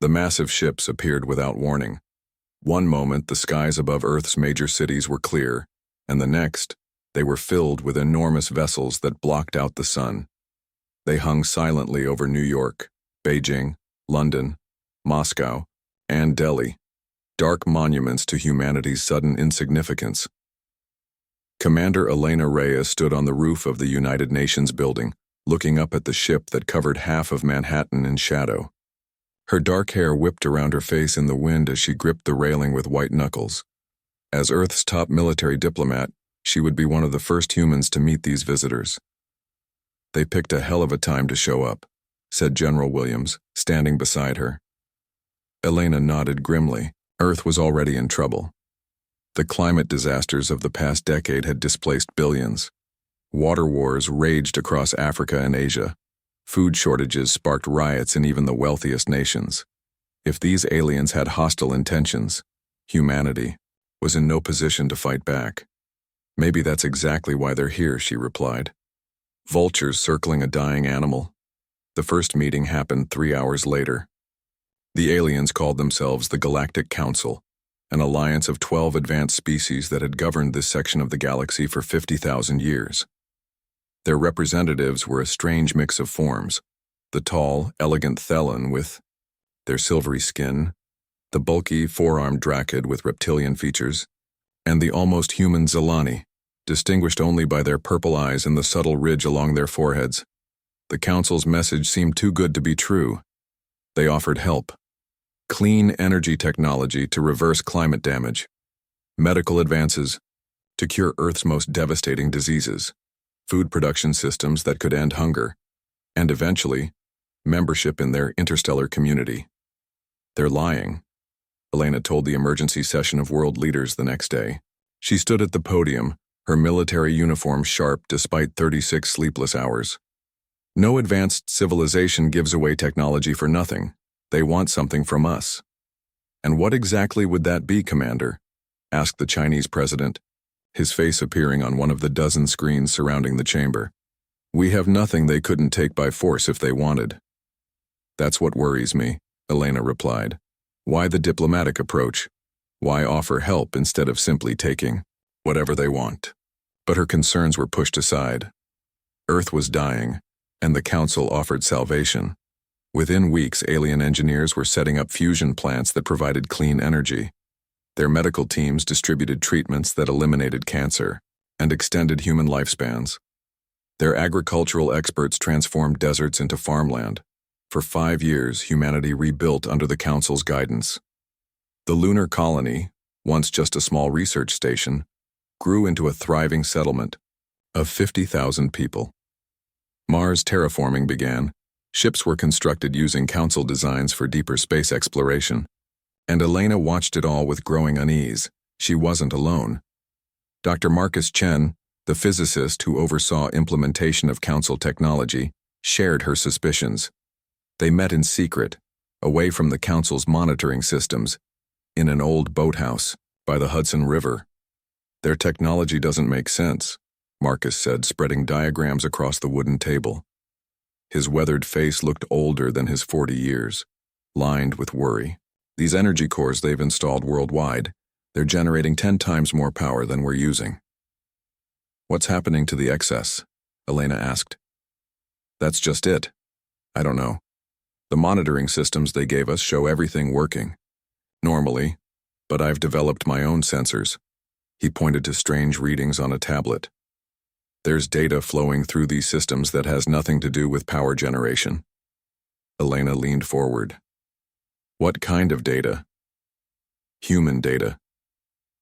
The massive ships appeared without warning. One moment, the skies above Earth's major cities were clear, and the next, they were filled with enormous vessels that blocked out the sun. They hung silently over New York, Beijing, London, Moscow, and Delhi, dark monuments to humanity's sudden insignificance. Commander Elena Reyes stood on the roof of the United Nations building, looking up at the ship that covered half of Manhattan in shadow. Her dark hair whipped around her face in the wind as she gripped the railing with white knuckles. As Earth's top military diplomat, she would be one of the first humans to meet these visitors. "They picked a hell of a time to show up," said General Williams, standing beside her. Elena nodded grimly. Earth was already in trouble. The climate disasters of the past decade had displaced billions. Water wars raged across Africa and Asia. Food shortages sparked riots in even the wealthiest nations. If these aliens had hostile intentions, humanity was in no position to fight back. "Maybe that's exactly why they're here," she replied. Vultures circling a dying animal. The first meeting happened 3 hours later. The aliens called themselves the Galactic Council, an alliance of 12 advanced species that had governed this section of the galaxy for 50,000 years. Their representatives were a strange mix of forms: the tall, elegant Thelon with their silvery skin, the bulky, four-armed Drakid with reptilian features, and the almost human Zelani, distinguished only by their purple eyes and the subtle ridge along their foreheads. The Council's message seemed too good to be true. They offered help: clean energy technology to reverse climate damage, medical advances to cure Earth's most devastating diseases, food production systems that could end hunger, and eventually, membership in their interstellar community. "They're lying," Elena told the emergency session of world leaders the next day. She stood at the podium, her military uniform sharp despite 36 sleepless hours. "No advanced civilization gives away technology for nothing. They want something from us." "And what exactly would that be, Commander?" asked the Chinese president, his face appearing on one of the dozen screens surrounding the chamber. "We have nothing they couldn't take by force if they wanted." "That's what worries me," Elena replied. "Why the diplomatic approach? Why offer help instead of simply taking whatever they want?" But her concerns were pushed aside. Earth was dying, and the Council offered salvation. Within weeks, alien engineers were setting up fusion plants that provided clean energy. Their medical teams distributed treatments that eliminated cancer and extended human lifespans. Their agricultural experts transformed deserts into farmland. For 5 years, humanity rebuilt under the Council's guidance. The lunar colony, once just a small research station, grew into a thriving settlement of 50,000 people. Mars terraforming began. Ships were constructed using Council designs for deeper space exploration. And Elena watched it all with growing unease. She wasn't alone. Dr. Marcus Chen, the physicist who oversaw implementation of Council technology, shared her suspicions. They met in secret, away from the Council's monitoring systems, in an old boathouse by the Hudson River. "Their technology doesn't make sense," Marcus said, spreading diagrams across the wooden table. His weathered face looked older than his 40 years, lined with worry. "These energy cores they've installed worldwide, they're generating 10 times more power than we're using." "What's happening to the excess?" Elena asked. "That's just it. I don't know. The monitoring systems they gave us show everything working normally, but I've developed my own sensors." He pointed to strange readings on a tablet. "There's data flowing through these systems that has nothing to do with power generation." Elena leaned forward. "What kind of data?" "Human data.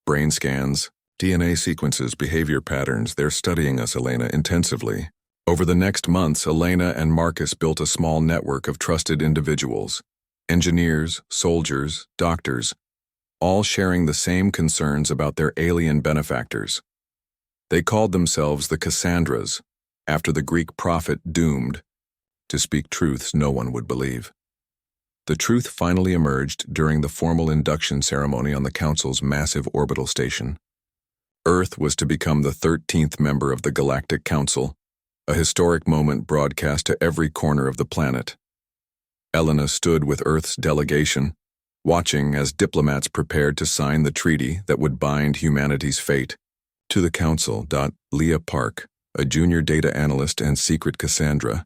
Brain scans, DNA sequences, behavior patterns. They're studying us, Elena, intensively." Over the next months, Elena and Marcus built a small network of trusted individuals, engineers, soldiers, doctors, all sharing the same concerns about their alien benefactors. They called themselves the Cassandras, after the Greek prophet doomed to speak truths no one would believe. The truth finally emerged during the formal induction ceremony on the Council's massive orbital station. Earth was to become the 13th member of the Galactic Council, a historic moment broadcast to every corner of the planet. Elena stood with Earth's delegation, watching as diplomats prepared to sign the treaty that would bind humanity's fate. To the council. Leah Park, a junior data analyst and secret Cassandra,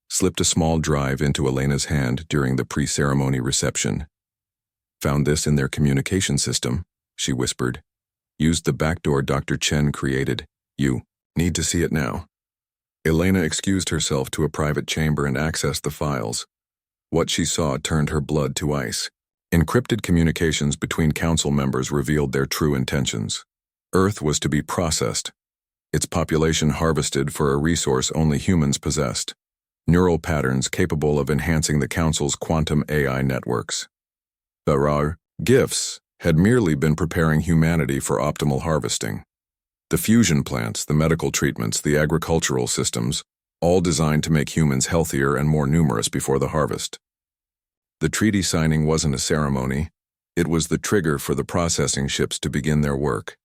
slipped a small drive into Elena's hand during the pre-ceremony reception. Found this in their communication system, she whispered. Used the backdoor Dr. Chen created. You need to see it now. Elena excused herself to a private chamber and accessed the files. What she saw turned her blood to ice. Encrypted communications between council members revealed their true intentions. Earth was to be processed, its population harvested for a resource only humans possessed. Neural patterns capable of enhancing the council's quantum AI networks. The gifts had merely been preparing humanity for optimal harvesting. The fusion plants, the medical treatments, the agricultural systems, all designed to make humans healthier and more numerous before the harvest. The treaty signing wasn't a ceremony, it was the trigger for the processing ships to begin their work.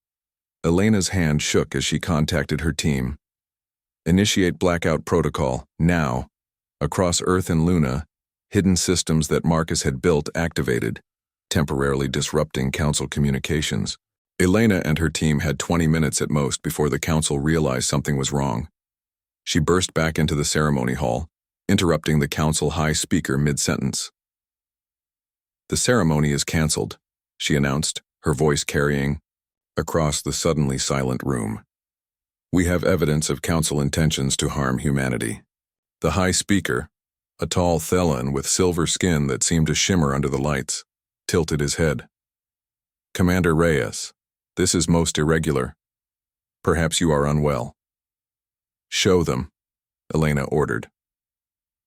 Elena's hand shook as she contacted her team. Initiate blackout protocol, now. Across Earth and Luna, hidden systems that Marcus had built activated, temporarily disrupting council communications. Elena and her team had 20 minutes at most before the council realized something was wrong. She burst back into the ceremony hall, interrupting the council high speaker mid-sentence. The ceremony is cancelled, she announced, her voice carrying across the suddenly silent room. We have evidence of council intentions to harm humanity. The high speaker, a tall Thelan with silver skin that seemed to shimmer under the lights, tilted his head. Commander Reyes, this is most irregular. Perhaps you are unwell. Show them, Elena ordered.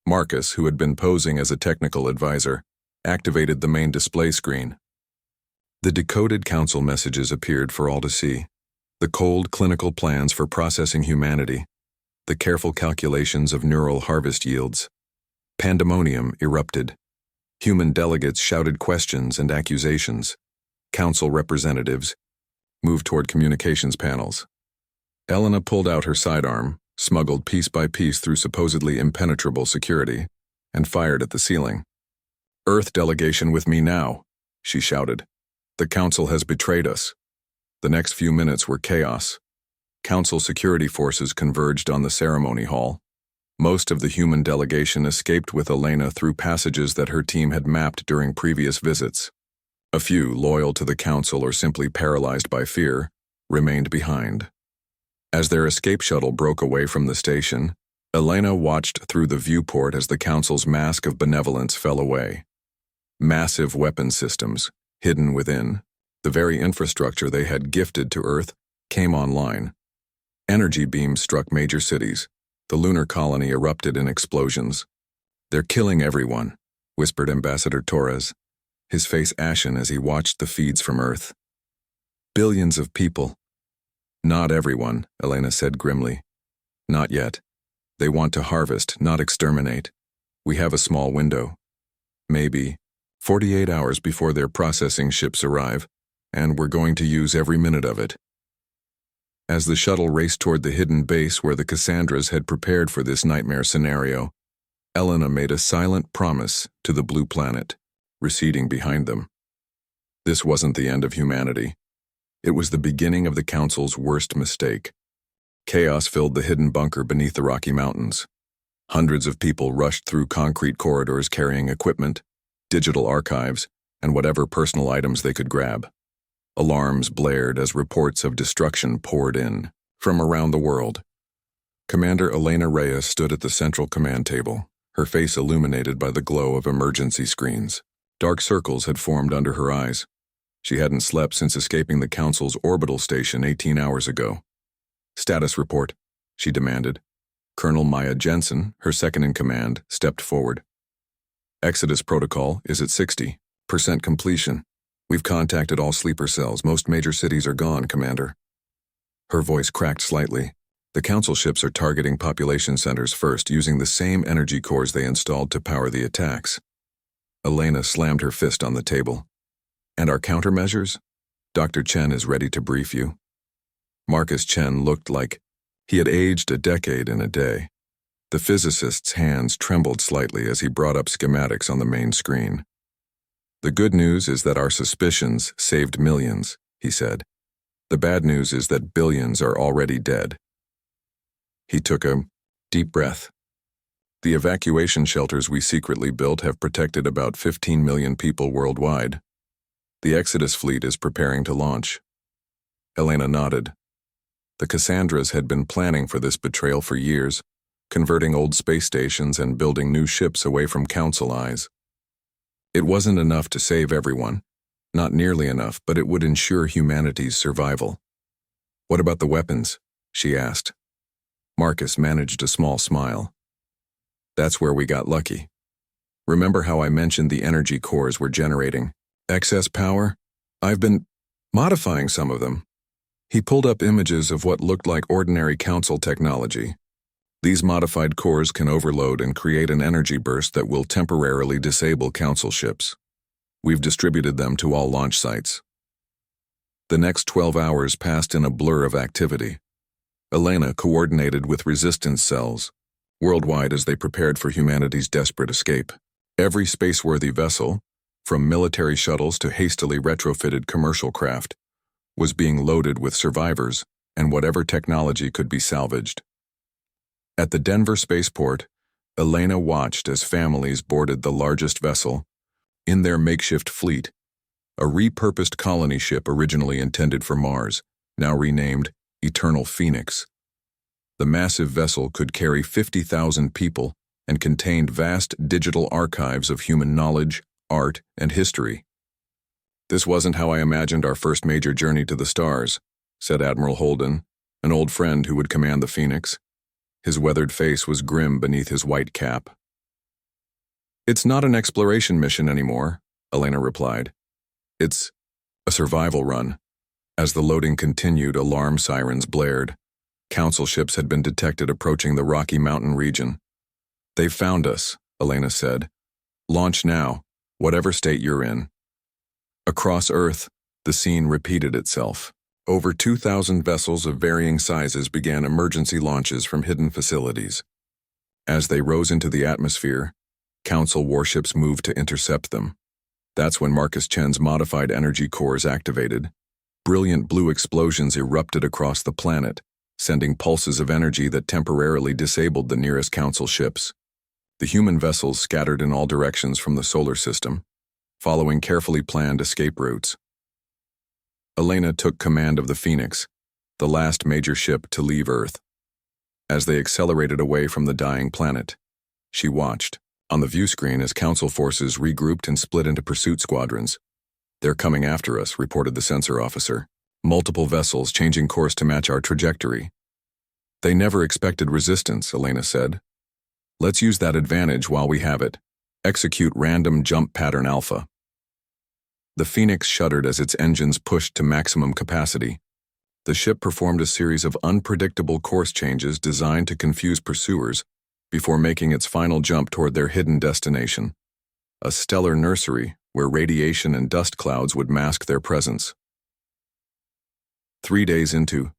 Marcus, who had been posing as a technical advisor, activated the main display screen. The decoded council messages appeared for all to see. The cold clinical plans for processing humanity, the careful calculations of neural harvest yields. Pandemonium erupted. Human delegates shouted questions and accusations. Council representatives moved toward communications panels. Elena pulled out her sidearm, smuggled piece by piece through supposedly impenetrable security, and fired at the ceiling. Earth delegation with me now, she shouted. The council has betrayed us. The next few minutes were chaos. Council security forces converged on the ceremony hall. Most of the human delegation escaped with Elena through passages that her team had mapped during previous visits. A few, loyal to the council or simply paralyzed by fear, remained behind. As their escape shuttle broke away from the station, Elena watched through the viewport as the council's mask of benevolence fell away. Massive weapon systems, hidden within, the very infrastructure they had gifted to Earth, came online. Energy beams struck major cities. The lunar colony erupted in explosions. They're killing everyone, whispered Ambassador Torres, his face ashen as he watched the feeds from Earth. Billions of people. Not everyone, Elena said grimly. Not yet. They want to harvest, not exterminate. We have a small window. Maybe 48 hours before their processing ships arrive, and we're going to use every minute of it. As the shuttle raced toward the hidden base where the Cassandras had prepared for this nightmare scenario, Elena made a silent promise to the blue planet, receding behind them. This wasn't the end of humanity. It was the beginning of the Council's worst mistake. Chaos filled the hidden bunker beneath the Rocky Mountains. Hundreds of people rushed through concrete corridors carrying equipment, digital archives, and whatever personal items they could grab. Alarms blared as reports of destruction poured in from around the world. Commander Elena Reyes stood at the central command table, her face illuminated by the glow of emergency screens. Dark circles had formed under her eyes. She hadn't slept since escaping the Council's orbital station 18 hours ago. Status report, she demanded. Colonel Maya Jensen, her second-in-command, stepped forward. Exodus protocol is at 60% completion. We've contacted all sleeper cells. Most major cities are gone, Commander. Her voice cracked slightly. The Council ships are targeting population centers first, using the same energy cores they installed to power the attacks. Elena slammed her fist on the table. And our countermeasures? Dr. Chen is ready to brief you. Marcus Chen looked like he had aged a decade in a day. The physicist's hands trembled slightly as he brought up schematics on the main screen. "The good news is that our suspicions saved millions," he said. "The bad news is that billions are already dead." He took a deep breath. "The evacuation shelters we secretly built have protected about 15 million people worldwide. The Exodus fleet is preparing to launch." Elena nodded. The Cassandras had been planning for this betrayal for years, converting old space stations and building new ships away from Council eyes. It wasn't enough to save everyone, not nearly enough, but it would ensure humanity's survival. "What about the weapons?" she asked. Marcus managed a small smile. "That's where we got lucky. Remember how I mentioned the energy cores were generating excess power? I've been modifying some of them." He pulled up images of what looked like ordinary Council technology. "These modified cores can overload and create an energy burst that will temporarily disable Council ships. We've distributed them to all launch sites." The next 12 hours passed in a blur of activity. Elena coordinated with resistance cells worldwide as they prepared for humanity's desperate escape. Every spaceworthy vessel, from military shuttles to hastily retrofitted commercial craft, was being loaded with survivors and whatever technology could be salvaged. At the Denver spaceport, Elena watched as families boarded the largest vessel in their makeshift fleet, a repurposed colony ship originally intended for Mars, now renamed Eternal Phoenix. The massive vessel could carry 50,000 people and contained vast digital archives of human knowledge, art, and history. "This wasn't how I imagined our first major journey to the stars," said Admiral Holden, an old friend who would command the Phoenix. His weathered face was grim beneath his white cap. "It's not an exploration mission anymore," Elena replied. "It's a survival run." As the loading continued, alarm sirens blared. Council ships had been detected approaching the Rocky Mountain region. "They've found us," Elena said. "Launch now, whatever state you're in." Across Earth, the scene repeated itself. Over 2,000 vessels of varying sizes began emergency launches from hidden facilities. As they rose into the atmosphere, Council warships moved to intercept them. That's when Marcus Chen's modified energy cores activated. Brilliant blue explosions erupted across the planet, sending pulses of energy that temporarily disabled the nearest Council ships. The human vessels scattered in all directions from the solar system, following carefully planned escape routes. Elena took command of the Phoenix, the last major ship to leave Earth. As they accelerated away from the dying planet, she watched on the view screen as Council forces regrouped and split into pursuit squadrons. "They're coming after us," reported the sensor officer. "Multiple vessels changing course to match our trajectory." "They never expected resistance," Elena said. "Let's use that advantage while we have it. Execute random jump pattern alpha." The Phoenix shuddered as its engines pushed to maximum capacity. The ship performed a series of unpredictable course changes designed to confuse pursuers before making its final jump toward their hidden destination, a stellar nursery where radiation and dust clouds would mask their presence. 3 days into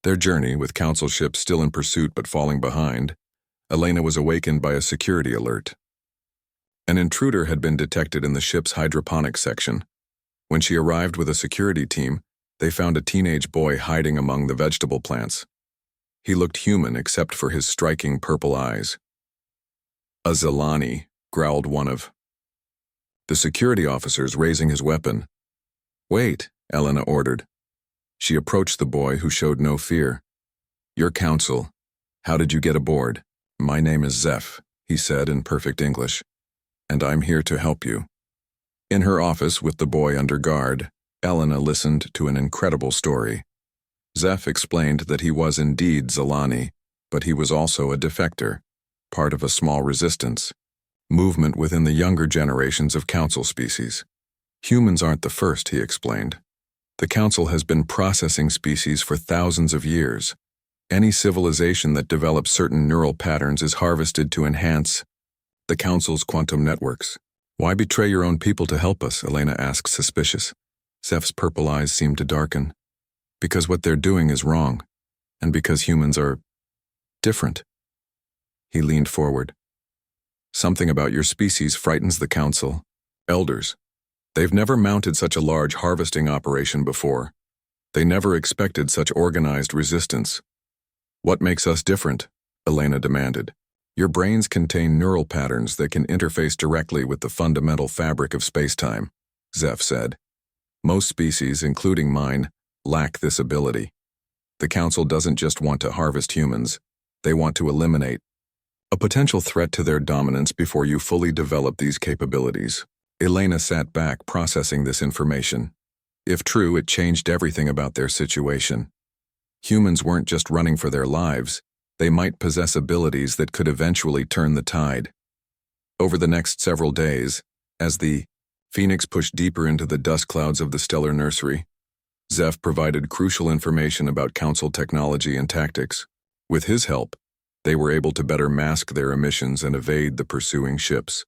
their journey, with Council ships still in pursuit but falling behind, Elena was awakened by a security alert. An intruder had been detected in the ship's hydroponics section. When she arrived with a security team, they found a teenage boy hiding among the vegetable plants. He looked human except for his striking purple eyes. "A Zilani," growled one of the security officers, raising his weapon. "Wait," Elena ordered. She approached the boy, who showed no fear. "Your Council. How did you get aboard?" "My name is Zeph," he said in perfect English, "and I'm here to help you." In her office with the boy under guard, Elena listened to an incredible story. Zeph explained that he was indeed Zilani, but he was also a defector, part of a small resistance movement within the younger generations of Council species. "Humans aren't the first," he explained. "The Council has been processing species for thousands of years. Any civilization that develops certain neural patterns is harvested to enhance the Council's quantum networks." "Why betray your own people to help us?" Elena asked, suspicious. Zeph's purple eyes seemed to darken. "Because what they're doing is wrong, and because humans are different." He leaned forward. Something about your species frightens the council. Elders. They've never mounted such a large harvesting operation before. They never expected such organized resistance. What makes us different? Elena demanded. Your brains contain neural patterns that can interface directly with the fundamental fabric of spacetime, Zeph said. Most species, including mine, lack this ability. The Council doesn't just want to harvest humans, they want to eliminate a potential threat to their dominance before you fully develop these capabilities. Elena sat back, processing this information. If true, it changed everything about their situation. Humans weren't just running for their lives, they might possess abilities that could eventually turn the tide. Over the next several days, as the Phoenix pushed deeper into the dust clouds of the stellar nursery, Zeph provided crucial information about Council technology and tactics. With his help, they were able to better mask their emissions and evade the pursuing ships.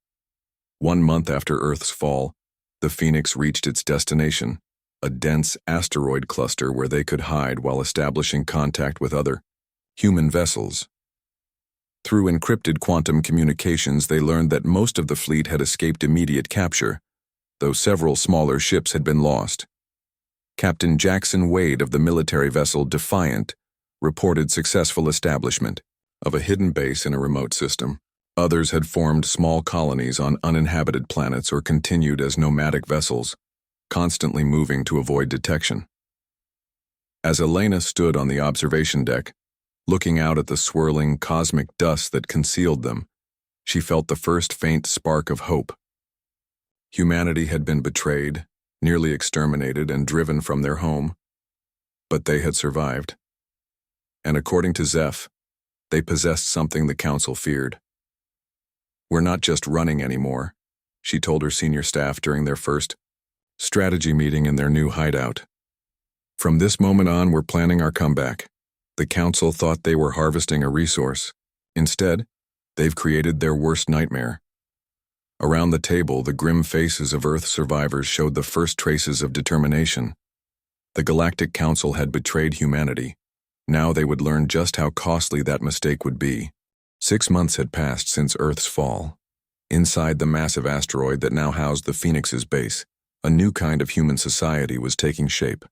1 month after Earth's fall, the Phoenix reached its destination, a dense asteroid cluster where they could hide while establishing contact with other human vessels. Through encrypted quantum communications, they learned that most of the fleet had escaped immediate capture, though several smaller ships had been lost. Captain Jackson Wade of the military vessel Defiant reported successful establishment of a hidden base in a remote system. Others had formed small colonies on uninhabited planets or continued as nomadic vessels, constantly moving to avoid detection. As Elena stood on the observation deck, looking out at the swirling cosmic dust that concealed them, she felt the first faint spark of hope. Humanity had been betrayed, nearly exterminated, and driven from their home. But they had survived. And according to Zeph, they possessed something the Council feared. We're not just running anymore, she told her senior staff during their first strategy meeting in their new hideout. From this moment on, we're planning our comeback. The Council thought they were harvesting a resource. Instead, they've created their worst nightmare. Around the table, the grim faces of Earth survivors showed the first traces of determination. The Galactic Council had betrayed humanity. Now they would learn just how costly that mistake would be. 6 months had passed since Earth's fall. Inside the massive asteroid that now housed the Phoenix's base, a new kind of human society was taking shape.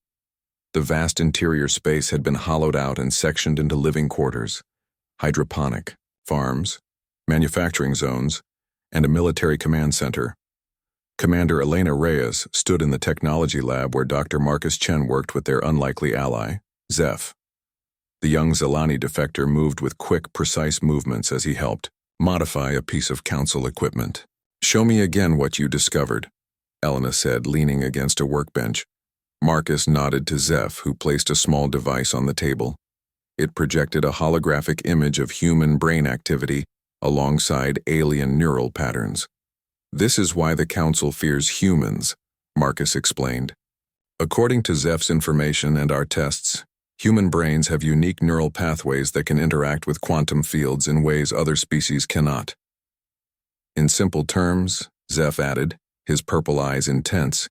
The vast interior space had been hollowed out and sectioned into living quarters, hydroponic, farms, manufacturing zones, and a military command center. Commander Elena Reyes stood in the technology lab where Dr. Marcus Chen worked with their unlikely ally, Zeph. The young Zelani defector moved with quick, precise movements as he helped modify a piece of Council equipment. "Show me again what you discovered," Elena said, leaning against a workbench. Marcus nodded to Zeph, who placed a small device on the table. It projected a holographic image of human brain activity alongside alien neural patterns. "This is why the Council fears humans," Marcus explained. "According to Zeph's information and our tests, human brains have unique neural pathways that can interact with quantum fields in ways other species cannot." In simple terms, Zeph added, his purple eyes intense,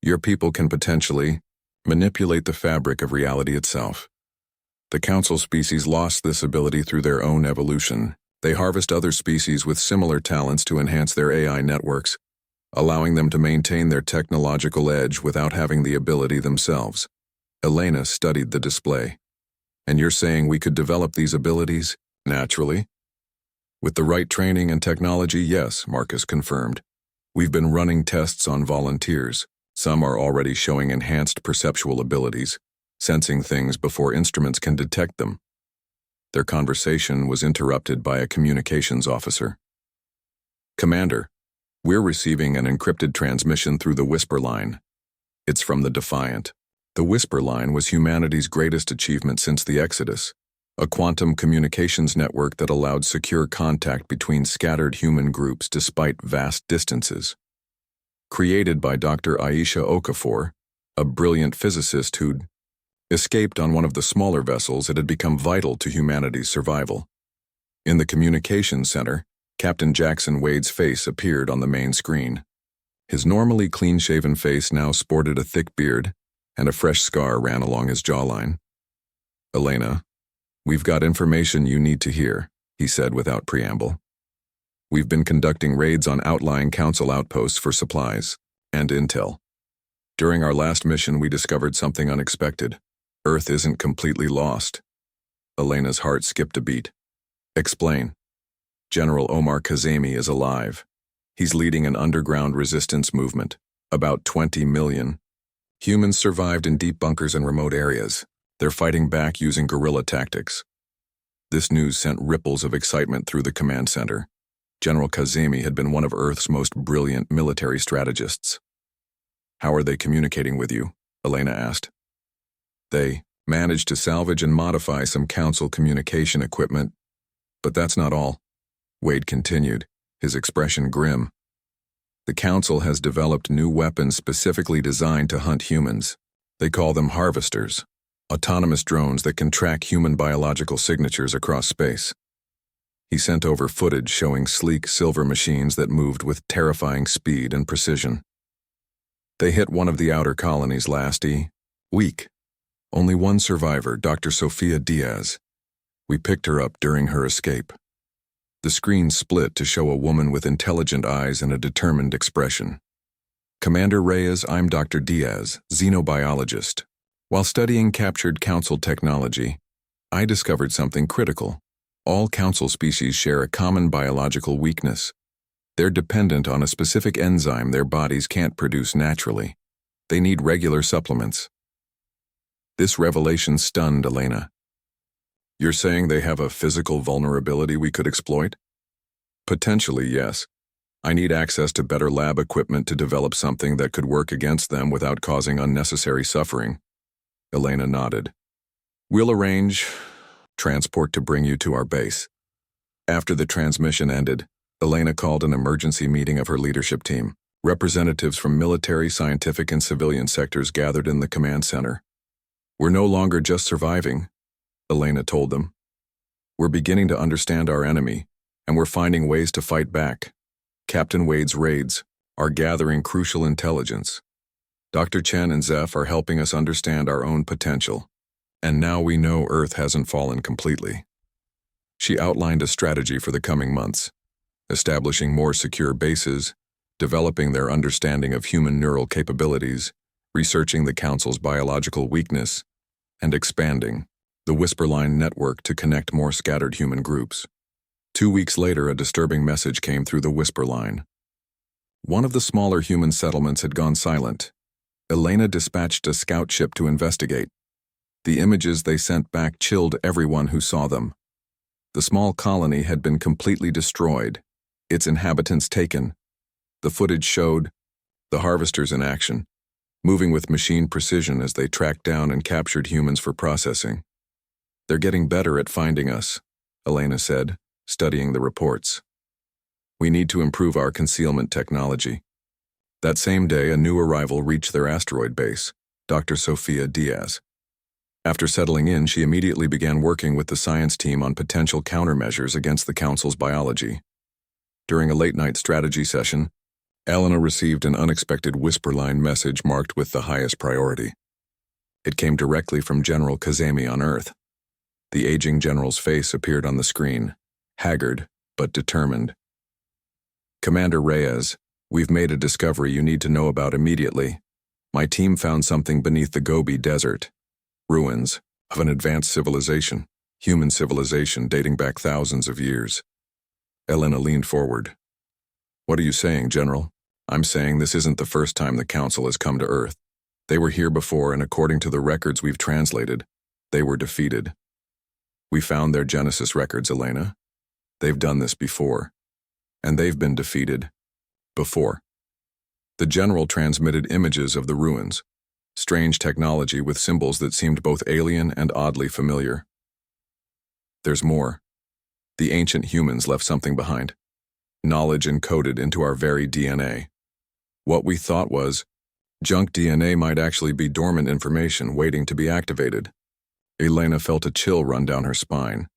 your people can potentially manipulate the fabric of reality itself. The Council species lost this ability through their own evolution. They harvest other species with similar talents to enhance their AI networks, allowing them to maintain their technological edge without having the ability themselves. Elena studied the display. "And you're saying we could develop these abilities naturally?" "With the right training and technology, yes," Marcus confirmed. "We've been running tests on volunteers. Some are already showing enhanced perceptual abilities, sensing things before instruments can detect them." Their conversation was interrupted by a communications officer. "Commander, we're receiving an encrypted transmission through the Whisper Line. It's from the Defiant." The Whisper Line was humanity's greatest achievement since the Exodus, a quantum communications network that allowed secure contact between scattered human groups despite vast distances. Created by Dr. Aisha Okafor, a brilliant physicist who'd escaped on one of the smaller vessels, it had become vital to humanity's survival. In the communications center, Captain Jackson Wade's face appeared on the main screen. His normally clean-shaven face now sported a thick beard, and a fresh scar ran along his jawline. "Elena, we've got information you need to hear," he said without preamble. We've been conducting raids on outlying council outposts for supplies and intel. During our last mission, we discovered something unexpected. Earth isn't completely lost. Elena's heart skipped a beat. Explain. General Omar Kazemi is alive. He's leading an underground resistance movement. About 20 million. Humans survived in deep bunkers in remote areas. They're fighting back using guerrilla tactics. This news sent ripples of excitement through the command center. General Kazemi had been one of Earth's most brilliant military strategists. How are they communicating with you? Elena asked. They managed to salvage and modify some council communication equipment, but that's not all. Wade continued, his expression grim. The council has developed new weapons specifically designed to hunt humans. They call them harvesters, autonomous drones that can track human biological signatures across space. He sent over footage showing sleek silver machines that moved with terrifying speed and precision. They hit one of the outer colonies last week. Only one survivor, Dr. Sofia Diaz. We picked her up during her escape. The screen split to show a woman with intelligent eyes and a determined expression. Commander Reyes, I'm Dr. Diaz, xenobiologist. While studying captured council technology, I discovered something critical. All council species share a common biological weakness. They're dependent on a specific enzyme their bodies can't produce naturally. They need regular supplements. This revelation stunned Elena. You're saying they have a physical vulnerability we could exploit? Potentially, yes. I need access to better lab equipment to develop something that could work against them without causing unnecessary suffering. Elena nodded. We'll arrange transport to bring you to our base. After the transmission ended, Elena called an emergency meeting of her leadership team. Representatives from military, scientific, and civilian sectors gathered in the command center. We're no longer just surviving, Elena told them. We're beginning to understand our enemy, and we're finding ways to fight back. Captain Wade's raids are gathering crucial intelligence. Dr. Chen and Zeph are helping us understand our own potential, and now we know Earth hasn't fallen completely. She outlined a strategy for the coming months, establishing more secure bases, developing their understanding of human neural capabilities, researching the Council's biological weakness, and expanding the Whisperline network to connect more scattered human groups. 2 weeks later, a disturbing message came through the Whisperline. One of the smaller human settlements had gone silent. Elena dispatched a scout ship to investigate. The images they sent back chilled everyone who saw them. The small colony had been completely destroyed, its inhabitants taken. The footage showed the harvesters in action, moving with machine precision as they tracked down and captured humans for processing. They're getting better at finding us, Elena said, studying the reports. We need to improve our concealment technology. That same day, a new arrival reached their asteroid base, Dr. Sofia Diaz. After settling in, she immediately began working with the science team on potential countermeasures against the Council's biology. During a late-night strategy session, Elena received an unexpected Whisperline message marked with the highest priority. It came directly from General Kazemi on Earth. The aging general's face appeared on the screen, haggard but determined. Commander Reyes, we've made a discovery you need to know about immediately. My team found something beneath the Gobi Desert. Ruins of an advanced civilization, human civilization dating back thousands of years. Elena leaned forward. What are you saying, General? I'm saying this isn't the first time the Council has come to Earth. They were here before, and according to the records we've translated, they were defeated. We found their Genesis records, Elena. They've done this before. And they've been defeated. Before. The General transmitted images of the ruins. Strange technology with symbols that seemed both alien and oddly familiar. There's more. The ancient humans left something behind. Knowledge encoded into our very DNA. What we thought was junk DNA might actually be dormant information waiting to be activated. Elena felt a chill run down her spine.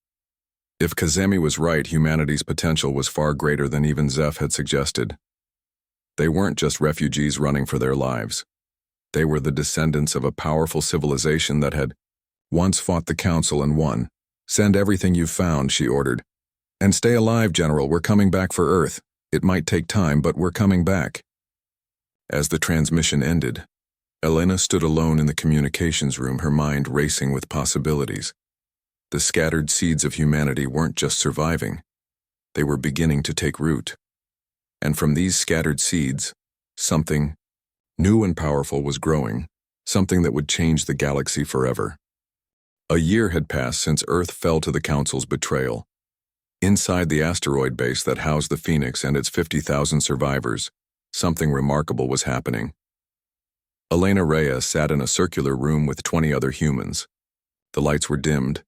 If Kazemi was right, humanity's potential was far greater than even Zeph had suggested. They weren't just refugees running for their lives. They were the descendants of a powerful civilization that had once fought the Council and won. Send everything you've found, she ordered. And stay alive, General. We're coming back for Earth. It might take time, but we're coming back. As the transmission ended, Elena stood alone in the communications room, her mind racing with possibilities. The scattered seeds of humanity weren't just surviving. They were beginning to take root. And from these scattered seeds, something new and powerful was growing, something that would change the galaxy forever. A year had passed since Earth fell to the Council's betrayal. Inside the asteroid base that housed the Phoenix and its 50,000 survivors, something remarkable was happening. Elena Reyes sat in a circular room with 20 other humans. The lights were dimmed,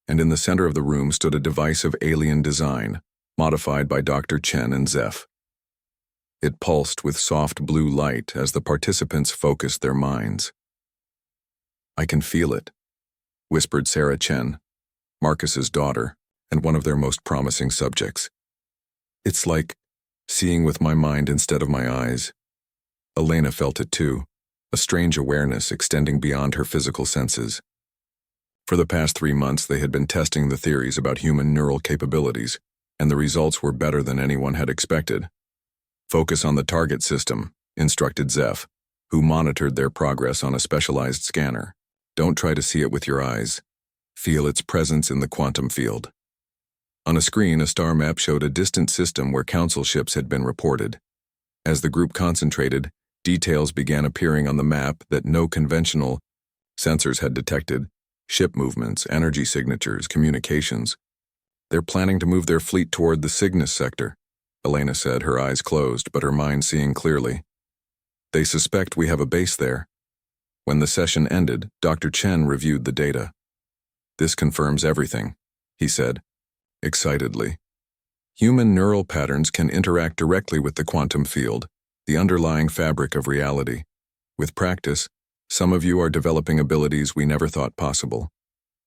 and in the center of the room stood a device of alien design, modified by Dr. Chen and Zeph. It pulsed with soft blue light as the participants focused their minds. "I can feel it," whispered Sarah Chen, Marcus's daughter, and one of their most promising subjects. "It's like seeing with my mind instead of my eyes." Elena felt it too, a strange awareness extending beyond her physical senses. For the past 3 months, they had been testing the theories about human neural capabilities, and the results were better than anyone had expected. "Focus on the target system," instructed Zeph, who monitored their progress on a specialized scanner. "Don't try to see it with your eyes. Feel its presence in the quantum field." On a screen, a star map showed a distant system where Council ships had been reported. As the group concentrated, details began appearing on the map that no conventional sensors had detected: ship movements, energy signatures, communications. "They're planning to move their fleet toward the Cygnus sector," Elena said, her eyes closed but her mind seeing clearly. "They suspect we have a base there." When the session ended, Dr. Chen reviewed the data. "This confirms everything," he said, excitedly. "Human neural patterns can interact directly with the quantum field, the underlying fabric of reality. With practice, some of you are developing abilities we never thought possible."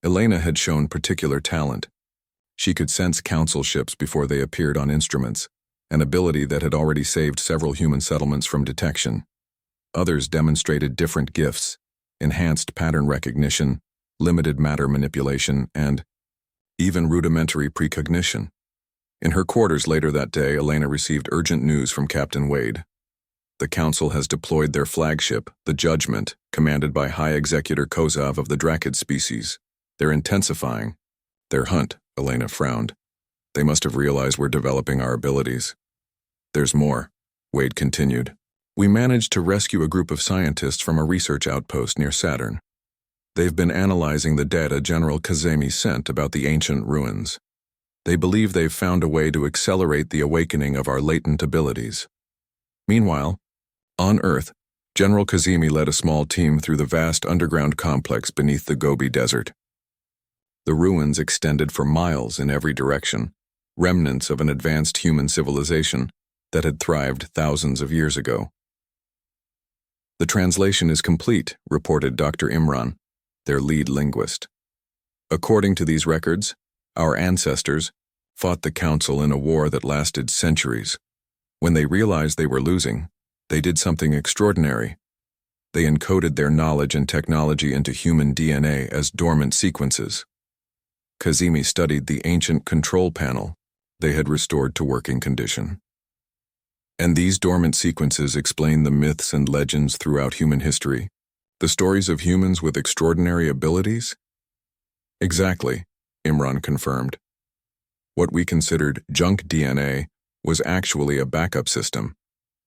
Elena had shown particular talent. She could sense Council ships before they appeared on instruments, an ability that had already saved several human settlements from detection. Others demonstrated different gifts: enhanced pattern recognition, limited matter manipulation, and even rudimentary precognition. In her quarters later that day, Elena received urgent news from Captain Wade. The Council has deployed their flagship, the Judgment, commanded by High Executor Kozov of the Drakid species. "They're intensifying their hunt," Elena frowned. "They must have realized we're developing our abilities." "There's more," Wade continued. "We managed to rescue a group of scientists from a research outpost near Saturn. They've been analyzing the data General Kazemi sent about the ancient ruins. They believe they've found a way to accelerate the awakening of our latent abilities." Meanwhile, on Earth, General Kazemi led a small team through the vast underground complex beneath the Gobi Desert. The ruins extended for miles in every direction, remnants of an advanced human civilization that had thrived thousands of years ago. "The translation is complete," reported Dr. Imran, their lead linguist. "According to these records, our ancestors fought the Council in a war that lasted centuries. When they realized they were losing, they did something extraordinary. They encoded their knowledge and technology into human DNA as dormant sequences." Kazemi studied the ancient control panel they had restored to working condition. "And these dormant sequences explain the myths and legends throughout human history, the stories of humans with extraordinary abilities?" "Exactly," Imran confirmed. "What we considered junk DNA was actually a backup system,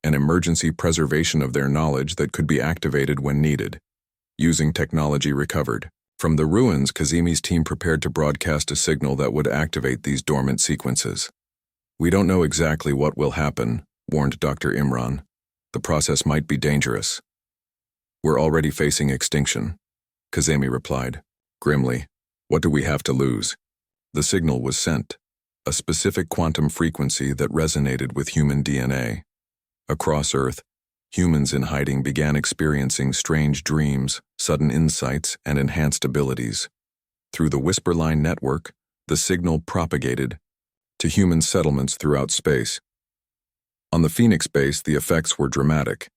an emergency preservation of their knowledge that could be activated when needed, using technology recovered. From the ruins, Kazemi's team prepared to broadcast a signal that would activate these dormant sequences. We don't know exactly what will happen, warned Dr. Imran. The process might be dangerous. We're already facing extinction, Kazemi replied, grimly. What do we have to lose? The signal was sent, a specific quantum frequency that resonated with human DNA. Across Earth, humans in hiding began experiencing strange dreams, sudden insights, and enhanced abilities. Through the Whisperline network, the signal propagated to human settlements throughout space. On the Phoenix base, the effects were dramatic.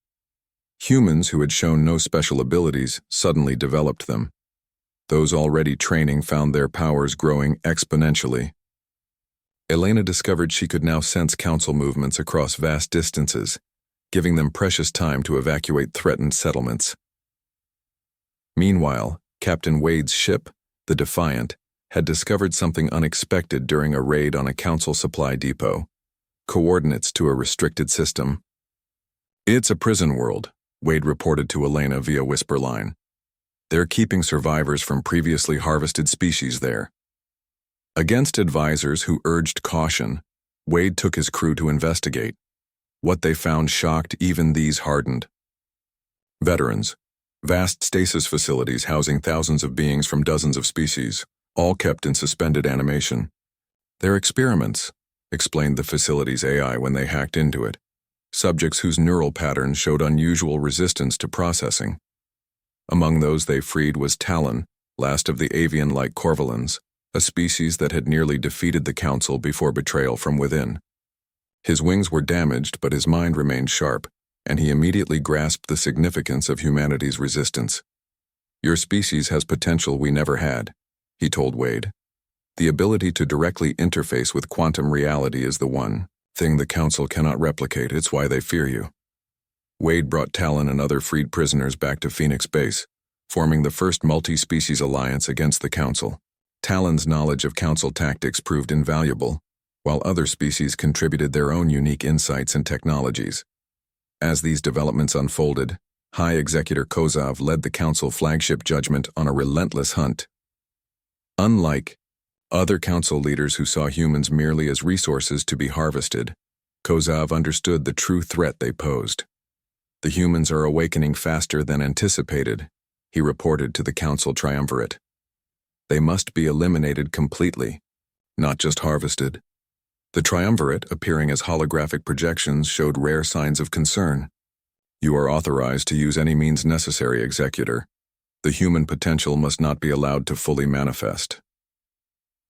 Humans who had shown no special abilities suddenly developed them. Those already training found their powers growing exponentially. Elena discovered she could now sense council movements across vast distances, giving them precious time to evacuate threatened settlements. Meanwhile, Captain Wade's ship, the Defiant, had discovered something unexpected during a raid on a council supply depot: coordinates to a restricted system. "It's a prison world," Wade reported to Elena via whisper line. "They're keeping survivors from previously harvested species there." Against advisors who urged caution, Wade took his crew to investigate. What they found shocked even these hardened veterans. Vast stasis facilities housing thousands of beings from dozens of species, all kept in suspended animation. "They're experiments," explained the facility's AI when they hacked into it. Subjects whose neural patterns showed unusual resistance to processing. Among those they freed was Talon, last of the avian-like corvalins, a species that had nearly defeated the Council before betrayal from within. His wings were damaged, but his mind remained sharp, and he immediately grasped the significance of humanity's resistance. "Your species has potential we never had," he told Wade. "The ability to directly interface with quantum reality is the one thing the Council cannot replicate. It's why they fear you." Wade brought Talon and other freed prisoners back to Phoenix Base, forming the first multi-species alliance against the Council. Talon's knowledge of Council tactics proved invaluable, while other species contributed their own unique insights and technologies. As these developments unfolded, High Executor Kozov led the Council flagship Judgment on a relentless hunt. Unlike other Council leaders who saw humans merely as resources to be harvested, Kozov understood the true threat they posed. "The humans are awakening faster than anticipated," he reported to the Council Triumvirate. "They must be eliminated completely, not just harvested." The Triumvirate, appearing as holographic projections, showed rare signs of concern. "You are authorized to use any means necessary, Executor. The human potential must not be allowed to fully manifest."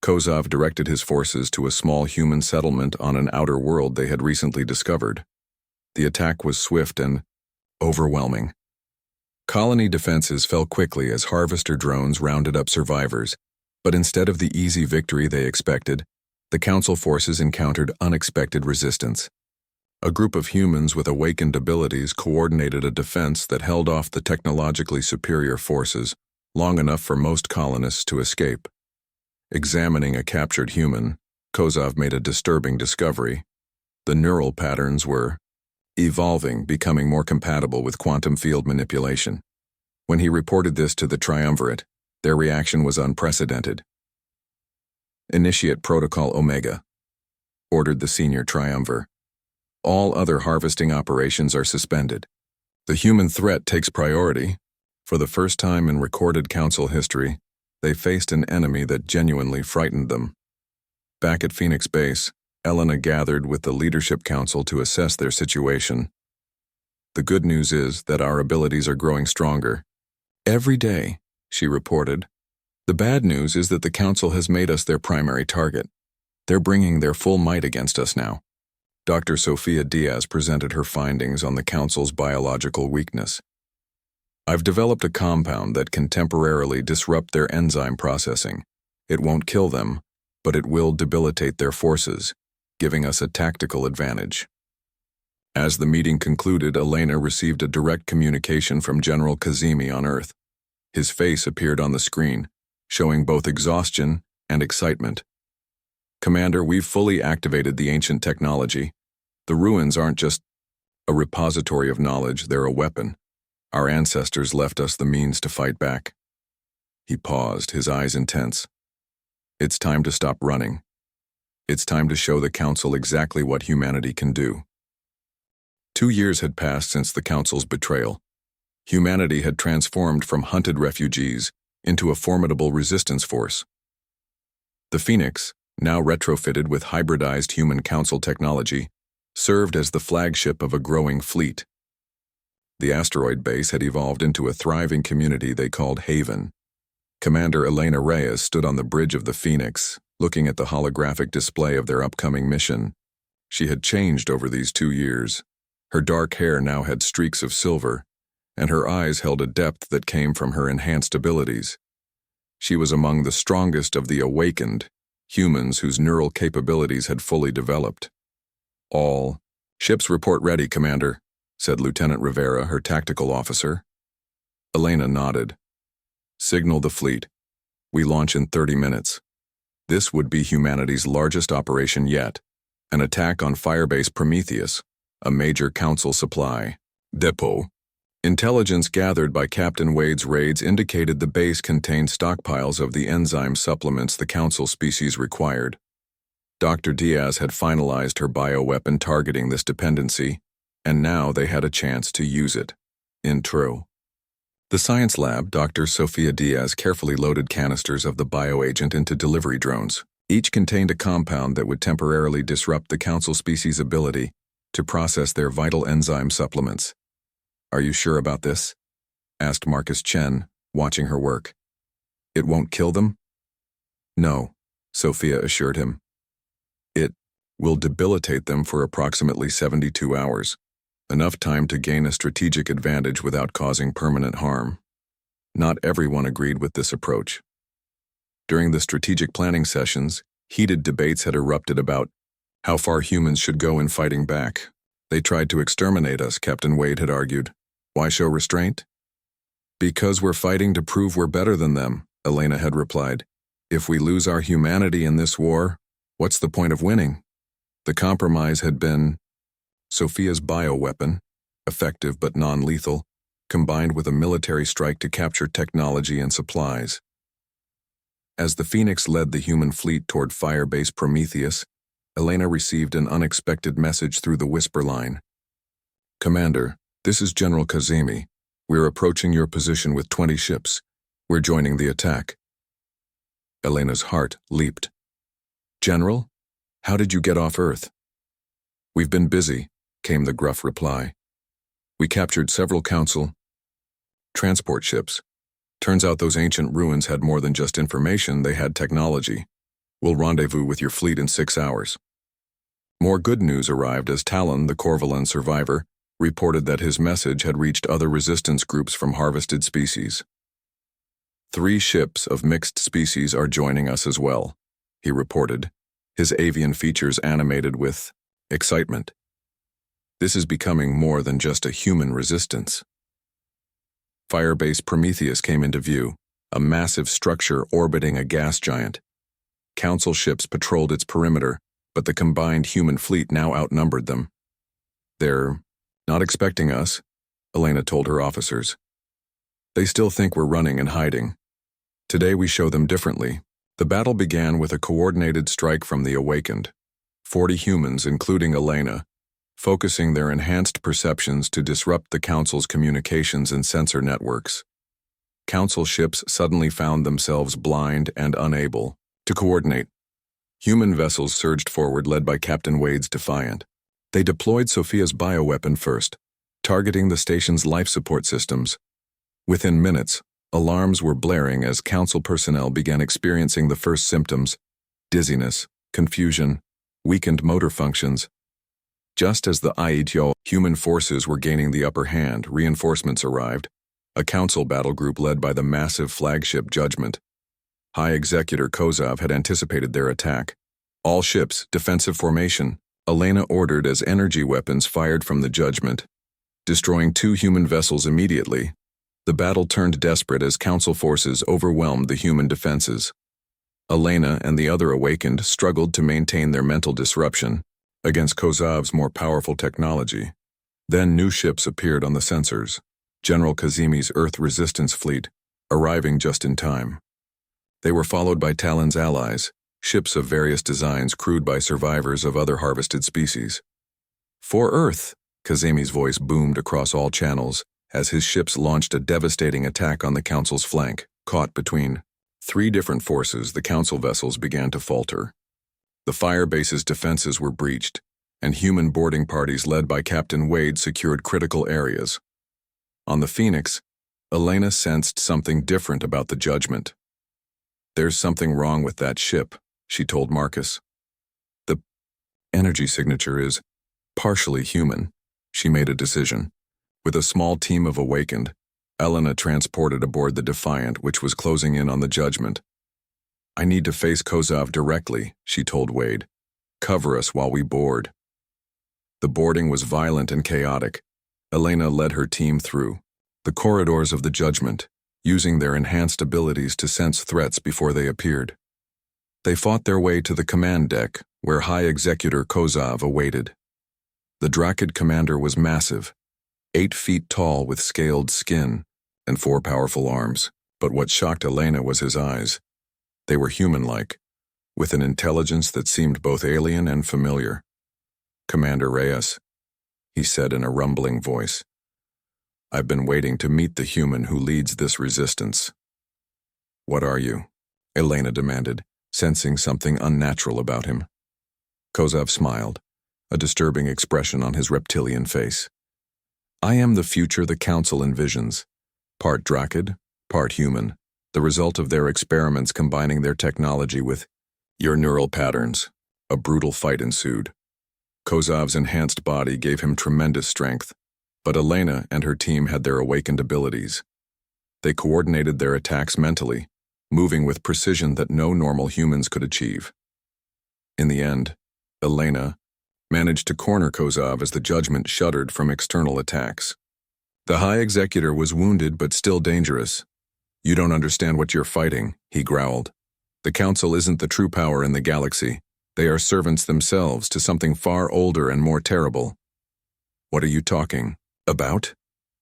Kozov directed his forces to a small human settlement on an outer world they had recently discovered. The attack was swift and overwhelming. Colony defenses fell quickly as harvester drones rounded up survivors, but instead of the easy victory they expected, the Council forces encountered unexpected resistance. A group of humans with awakened abilities coordinated a defense that held off the technologically superior forces long enough for most colonists to escape. Examining a captured human, Kozov made a disturbing discovery. The neural patterns were evolving, becoming more compatible with quantum field manipulation. When he reported this to the Triumvirate, their reaction was unprecedented. "Initiate Protocol Omega," ordered the senior Triumvir. "All other harvesting operations are suspended. The human threat takes priority." For the first time in recorded Council history, they faced an enemy that genuinely frightened them. Back at Phoenix Base, Elena gathered with the Leadership Council to assess their situation. "The good news is that our abilities are growing stronger every day," she reported. "The bad news is that the Council has made us their primary target. They're bringing their full might against us now." Dr. Sofia Diaz presented her findings on the Council's biological weakness. "I've developed a compound that can temporarily disrupt their enzyme processing. It won't kill them, but it will debilitate their forces, giving us a tactical advantage." As the meeting concluded, Elena received a direct communication from General Kazemi on Earth. His face appeared on the screen, showing both exhaustion and excitement. "Commander, we've fully activated the ancient technology. The ruins aren't just a repository of knowledge, they're a weapon. Our ancestors left us the means to fight back." He paused, his eyes intense. "It's time to stop running. It's time to show the Council exactly what humanity can do." 2 years had passed since the Council's betrayal. Humanity had transformed from hunted refugees into a formidable resistance force. The Phoenix, now retrofitted with hybridized human Council technology, served as the flagship of a growing fleet. The asteroid base had evolved into a thriving community they called Haven. Commander Elena Reyes stood on the bridge of the Phoenix, looking at the holographic display of their upcoming mission. She had changed over these 2 years. Her dark hair now had streaks of silver, and her eyes held a depth that came from her enhanced abilities. She was among the strongest of the awakened, humans whose neural capabilities had fully developed. All ships report ready, Commander, said Lieutenant Rivera, her tactical officer. Elena nodded. Signal the fleet. We launch in 30 minutes. This would be humanity's largest operation yet, an attack on Firebase Prometheus, a major Council supply depot. Intelligence gathered by Captain Wade's raids indicated the base contained stockpiles of the enzyme supplements the Council species required. Dr. Diaz had finalized her bioweapon targeting this dependency, and now they had a chance to use it. Intro. The science lab, Dr. Sofia Diaz carefully loaded canisters of the bioagent into delivery drones. Each contained a compound that would temporarily disrupt the Council species' ability to process their vital enzyme supplements. Are you sure about this? Asked Marcus Chen, watching her work. It won't kill them? No, Sophia assured him. It will debilitate them for approximately 72 hours, enough time to gain a strategic advantage without causing permanent harm. Not everyone agreed with this approach. During the strategic planning sessions, heated debates had erupted about how far humans should go in fighting back. They tried to exterminate us, Captain Wade had argued. Why show restraint? Because we're fighting to prove we're better than them, Elena had replied. If we lose our humanity in this war, what's the point of winning? The compromise had been Sophia's bioweapon, effective but non-lethal, combined with a military strike to capture technology and supplies. As the Phoenix led the human fleet toward Firebase Prometheus, Elena received an unexpected message through the whisper line. Commander, this is General Kazemi. We're approaching your position with 20 ships. We're joining the attack. Elena's heart leaped. General, how did you get off Earth? We've been busy, came the gruff reply. We captured several Council transport ships. Turns out those ancient ruins had more than just information, they had technology. We'll rendezvous with your fleet in 6 hours. More good news arrived as Talon, the Corvallan survivor, reported that his message had reached other resistance groups from harvested species. 3 ships of mixed species are joining us as well, he reported, his avian features animated with excitement. This is becoming more than just a human resistance. Firebase Prometheus came into view, a massive structure orbiting a gas giant. Council ships patrolled its perimeter, but the combined human fleet now outnumbered them. They're not expecting us, Elena told her officers. They still think we're running and hiding. Today we show them differently. The battle began with a coordinated strike from the Awakened. 40 humans, including Elena, focusing their enhanced perceptions to disrupt the Council's communications and sensor networks. Council ships suddenly found themselves blind and unable to coordinate. Human vessels surged forward, led by Captain Wade's Defiant. They deployed Sophia's bioweapon first, targeting the station's life support systems. Within minutes, alarms were blaring as Council personnel began experiencing the first symptoms: dizziness, confusion, weakened motor functions. Just as the Aityo human forces were gaining the upper hand, reinforcements arrived, a Council battle group led by the massive flagship Judgment. High Executor Kozov had anticipated their attack. All ships, defensive formation, Elena ordered as energy weapons fired from the Judgment, destroying 2 human vessels immediately. The battle turned desperate as Council forces overwhelmed the human defenses. Elena and the other Awakened struggled to maintain their mental disruption against Kozov's more powerful technology. Then new ships appeared on the sensors, General Kazemi's Earth Resistance Fleet, arriving just in time. They were followed by Talon's allies, ships of various designs crewed by survivors of other harvested species. For Earth, Kazemi's voice boomed across all channels as his ships launched a devastating attack on the Council's flank. Caught between 3 different forces, the Council vessels began to falter. The Firebase's defenses were breached, and human boarding parties led by Captain Wade secured critical areas. On the Phoenix, Elena sensed something different about the Judgment. There's something wrong with that ship, she told Marcus. The energy signature is partially human, she made a decision. With a small team of Awakened, Elena transported aboard the Defiant, which was closing in on the Judgment. I need to face Kozov directly, she told Wade. Cover us while we board. The boarding was violent and chaotic. Elena led her team through the corridors of the judgment, using their enhanced abilities to sense threats before they appeared. They fought their way to the command deck, where High Executor Kozov awaited. The Drakid commander was massive, 8 feet tall with scaled skin and 4 powerful arms, but what shocked Elena was his eyes. They were human-like, with an intelligence that seemed both alien and familiar. Commander Reyes, he said in a rumbling voice. I've been waiting to meet the human who leads this resistance. What are you? Elena demanded, sensing something unnatural about him. Kozov smiled, a disturbing expression on his reptilian face. I am the future the Council envisions, part Drakid, part human, the result of their experiments combining their technology with your neural patterns. A brutal fight ensued. Kozov's enhanced body gave him tremendous strength, but Elena and her team had their awakened abilities. They coordinated their attacks mentally, moving with precision that no normal humans could achieve. In the end, Elena managed to corner Kozov as the judgment shuddered from external attacks. The High Executor was wounded but still dangerous. You don't understand what you're fighting, he growled. The Council isn't the true power in the galaxy. They are servants themselves to something far older and more terrible. What are you talking about?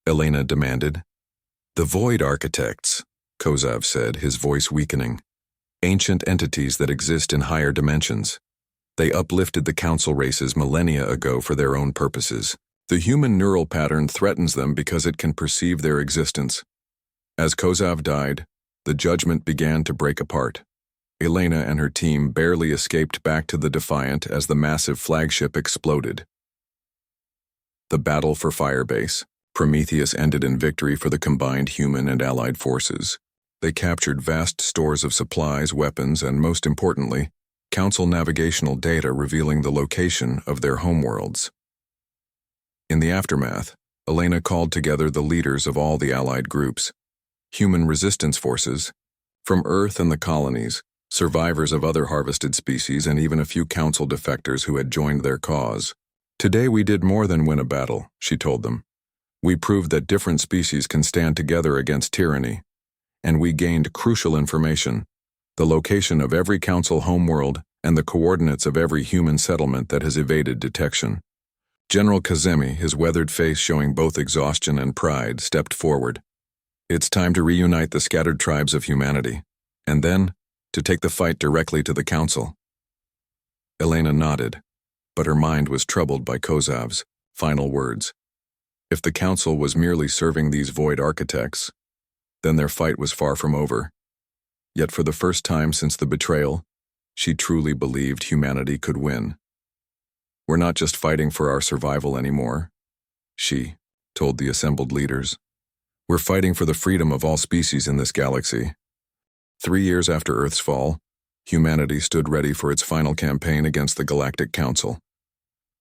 Elena demanded. The Void Architects, Kozov said, his voice weakening. Ancient entities that exist in higher dimensions. They uplifted the Council races millennia ago for their own purposes. The human neural pattern threatens them because it can perceive their existence. As Kozov died, the judgment began to break apart. Elena and her team barely escaped back to the Defiant as the massive flagship exploded. The battle for Firebase. Prometheus ended in victory for the combined human and allied forces. They captured vast stores of supplies, weapons, and most importantly, Council navigational data revealing the location of their homeworlds. In the aftermath, Elena called together the leaders of all the allied groups, human resistance forces, from Earth and the colonies, survivors of other harvested species, and even a few Council defectors who had joined their cause. Today we did more than win a battle, she told them. We proved that different species can stand together against tyranny, and we gained crucial information, the location of every Council homeworld and the coordinates of every human settlement that has evaded detection. General Kazemi, his weathered face showing both exhaustion and pride, stepped forward. It's time to reunite the scattered tribes of humanity, and then to take the fight directly to the Council. Elena nodded, but her mind was troubled by Kozov's final words. If the Council was merely serving these void architects, then their fight was far from over. Yet for the first time since the betrayal, she truly believed humanity could win. We're not just fighting for our survival anymore, she told the assembled leaders. We're fighting for the freedom of all species in this galaxy. 3 years after Earth's fall, humanity stood ready for its final campaign against the Galactic Council.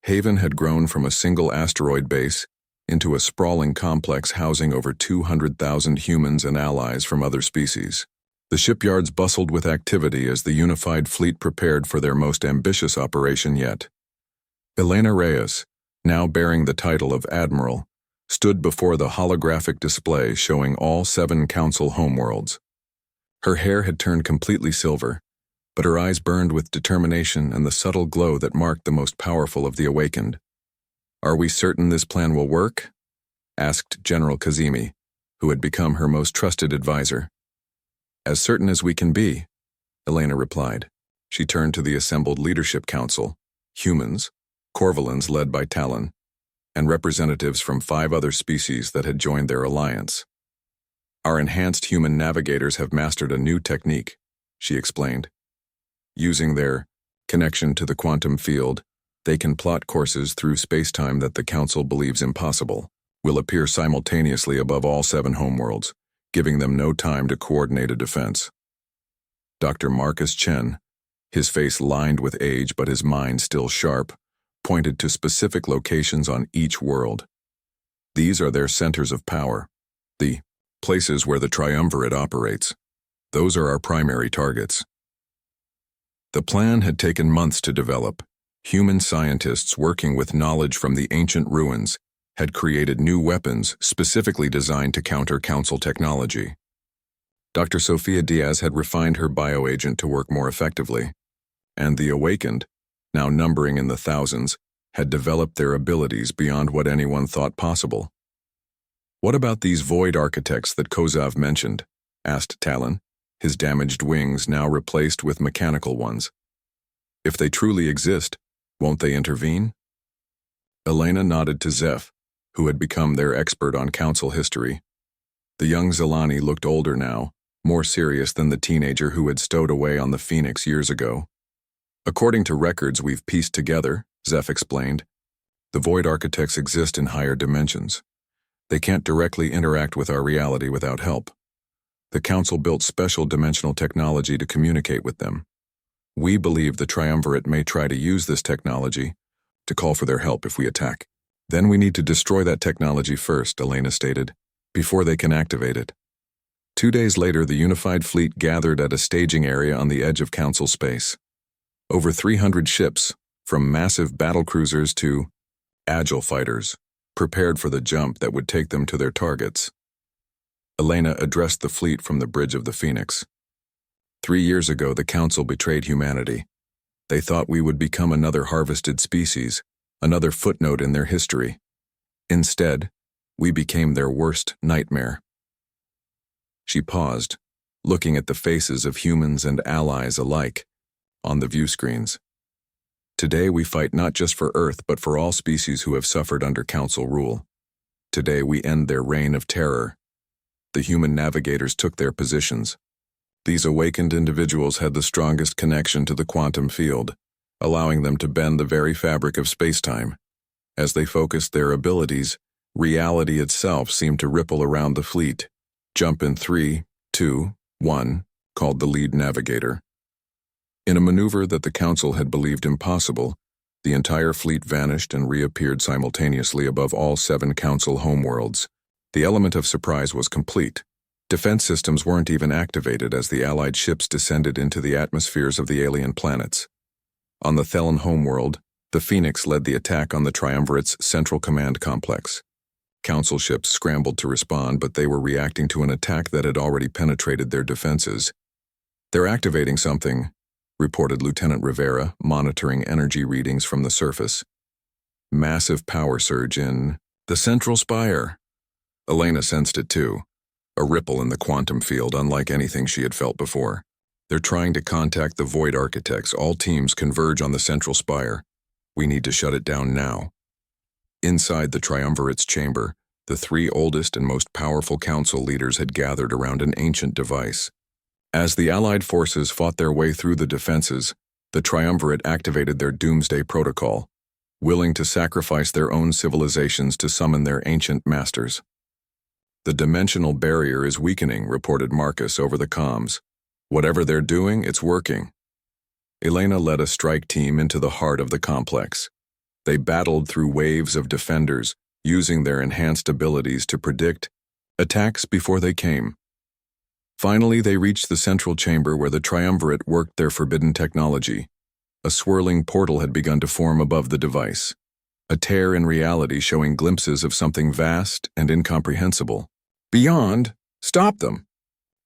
Haven had grown from a single asteroid base into a sprawling complex housing over 200,000 humans and allies from other species. The shipyards bustled with activity as the unified fleet prepared for their most ambitious operation yet. Elena Reyes, now bearing the title of Admiral, stood before the holographic display showing all 7 Council homeworlds. Her hair had turned completely silver, but her eyes burned with determination and the subtle glow that marked the most powerful of the awakened. Are we certain this plan will work? Asked General Kazemi, who had become her most trusted advisor. As certain as we can be, Elena replied. She turned to the assembled Leadership Council, humans, Corvalans led by Talon, and representatives from 5 other species that had joined their alliance. Our enhanced human navigators have mastered a new technique, she explained. Using their connection to the quantum field, they can plot courses through space-time that the Council believes impossible, will appear simultaneously above all 7 homeworlds, giving them no time to coordinate a defense. Dr. Marcus Chen, his face lined with age but his mind still sharp, pointed to specific locations on each world. These are their centers of power, the places where the triumvirate operates. Those are our primary targets. The plan had taken months to develop. Human scientists working with knowledge from the ancient ruins had created new weapons specifically designed to counter Council technology. Dr. Sofia Diaz had refined her bioagent to work more effectively, and the Awakened, now numbering in the thousands, had developed their abilities beyond what anyone thought possible. "What about these void architects that Kozav mentioned?" asked Talon, his damaged wings now replaced with mechanical ones. "If they truly exist, won't they intervene?" Elena nodded to Zeph, who had become their expert on Council history. The young Zelani looked older now, more serious than the teenager who had stowed away on the Phoenix years ago. "According to records we've pieced together," Zeph explained, "the void architects exist in higher dimensions. They can't directly interact with our reality without help. The Council built special dimensional technology to communicate with them. We believe the Triumvirate may try to use this technology to call for their help if we attack. Then we need to destroy that technology first," Elena stated, "before they can activate it." 2 days later, the unified fleet gathered at a staging area on the edge of Council space. Over 300 ships, from massive battlecruisers to agile fighters, prepared for the jump that would take them to their targets. Elena addressed the fleet from the bridge of the Phoenix. 3 years ago, the Council betrayed humanity. They thought we would become another harvested species, another footnote in their history. Instead, we became their worst nightmare. She paused, looking at the faces of humans and allies alike on the view screens. "Today we fight not just for Earth but for all species who have suffered under Council rule. Today we end their reign of terror." The human navigators took their positions. These awakened individuals had the strongest connection to the quantum field, allowing them to bend the very fabric of spacetime. As they focused their abilities, reality itself seemed to ripple around the fleet. "Jump in 3, 2, 1, called the lead navigator. In a maneuver that the Council had believed impossible, the entire fleet vanished and reappeared simultaneously above all 7 Council homeworlds. The element of surprise was complete. Defense systems weren't even activated as the Allied ships descended into the atmospheres of the alien planets. On the Thelen homeworld, the Phoenix led the attack on the Triumvirate's Central Command Complex. Council ships scrambled to respond, but they were reacting to an attack that had already penetrated their defenses. "They're activating something," reported Lieutenant Rivera, monitoring energy readings from the surface. "Massive power surge in the central spire." Elena sensed it too, a ripple in the quantum field unlike anything she had felt before. "They're trying to contact the Void Architects. All teams converge on the central spire. We need to shut it down now." Inside the Triumvirate's chamber, the 3 oldest and most powerful Council leaders had gathered around an ancient device. As the Allied forces fought their way through the defenses, the Triumvirate activated their Doomsday Protocol, willing to sacrifice their own civilizations to summon their ancient masters. "The dimensional barrier is weakening," reported Marcus over the comms. "Whatever they're doing, it's working." Elena led a strike team into the heart of the complex. They battled through waves of defenders, using their enhanced abilities to predict attacks before they came. Finally, they reached the central chamber where the Triumvirate worked their forbidden technology. A swirling portal had begun to form above the device, a tear in reality showing glimpses of something vast and incomprehensible. "Beyond, stop them!"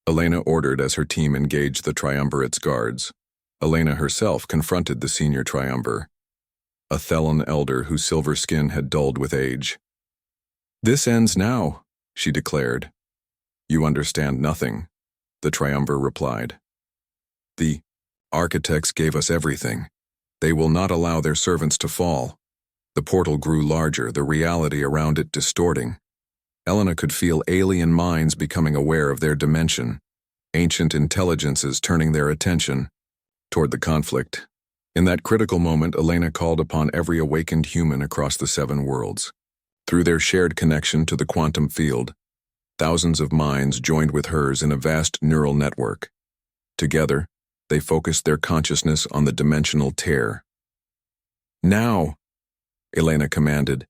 Elena ordered as her team engaged the Triumvirate's guards. Elena herself confronted the senior Triumvir, a Thelen elder whose silver skin had dulled with age. "This ends now," she declared. "You understand nothing," the Triumvir replied. "The architects gave us everything. They will not allow their servants to fall." The portal grew larger, the reality around it distorting. Elena could feel alien minds becoming aware of their dimension, ancient intelligences turning their attention toward the conflict. In that critical moment, Elena called upon every awakened human across the 7 worlds. Through their shared connection to the quantum field, thousands of minds joined with hers in a vast neural network. Together, they focused their consciousness on the dimensional tear. "Now!" Elena commanded,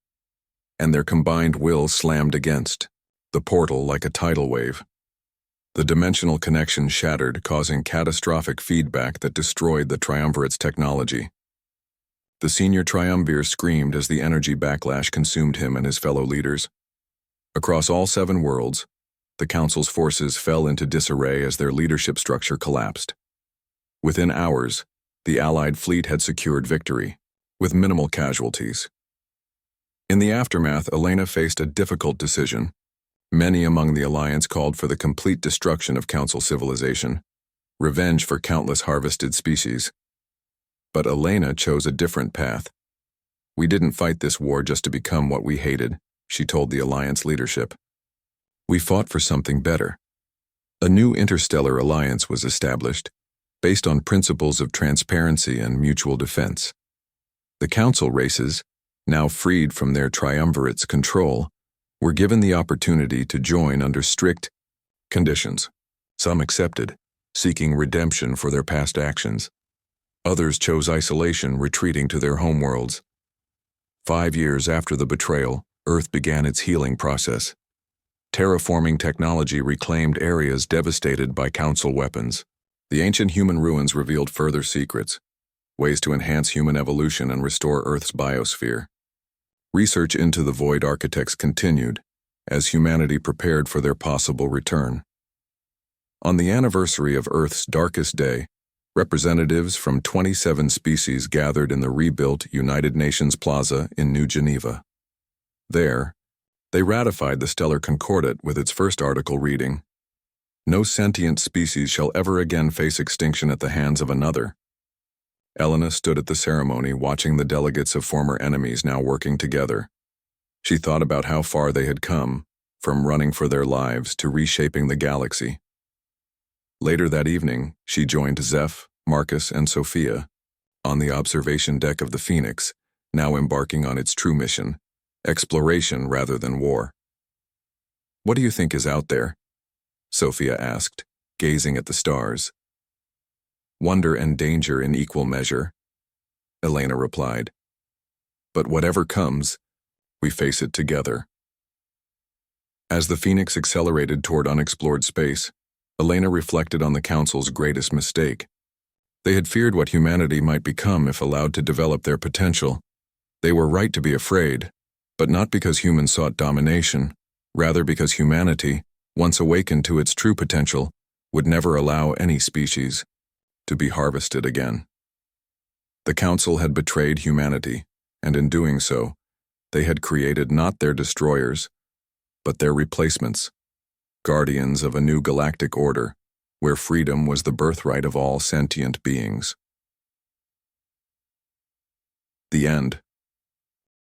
and their combined will slammed against the portal like a tidal wave. The dimensional connection shattered, causing catastrophic feedback that destroyed the Triumvirate's technology. The senior Triumvir screamed as the energy backlash consumed him and his fellow leaders. Across all 7 worlds, the Council's forces fell into disarray as their leadership structure collapsed. Within hours, the Allied fleet had secured victory, with minimal casualties. In the aftermath, Elena faced a difficult decision. Many among the Alliance called for the complete destruction of Council civilization, revenge for countless harvested species. But Elena chose a different path. "We didn't fight this war just to become what we hated," she told the Alliance leadership. "We fought for something better." A new interstellar alliance was established, based on principles of transparency and mutual defense. The Council races, now freed from their Triumvirate's control, were given the opportunity to join under strict conditions. Some accepted, seeking redemption for their past actions. Others chose isolation, retreating to their homeworlds. 5 years after the betrayal, Earth began its healing process. Terraforming technology reclaimed areas devastated by Council weapons. The ancient human ruins revealed further secrets, ways to enhance human evolution and restore Earth's biosphere. Research into the Void Architects continued, as humanity prepared for their possible return. On the anniversary of Earth's darkest day, representatives from 27 species gathered in the rebuilt United Nations Plaza in New Geneva. There, they ratified the Stellar Concordat with its first article reading, "No sentient species shall ever again face extinction at the hands of another." Elena stood at the ceremony, watching the delegates of former enemies now working together. She thought about how far they had come, from running for their lives to reshaping the galaxy. Later that evening, she joined Zeph, Marcus, and Sophia on the observation deck of the Phoenix, now embarking on its true mission, exploration rather than war. "What do you think is out there?" Sophia asked, gazing at the stars. "Wonder and danger in equal measure," Elena replied. "But whatever comes, we face it together." As the Phoenix accelerated toward unexplored space, Elena reflected on the Council's greatest mistake. They had feared what humanity might become if allowed to develop their potential. They were right to be afraid, but not because humans sought domination, rather because humanity, once awakened to its true potential, would never allow any species to be harvested again. The Council had betrayed humanity, and in doing so, they had created not their destroyers, but their replacements, guardians of a new galactic order, where freedom was the birthright of all sentient beings. The end.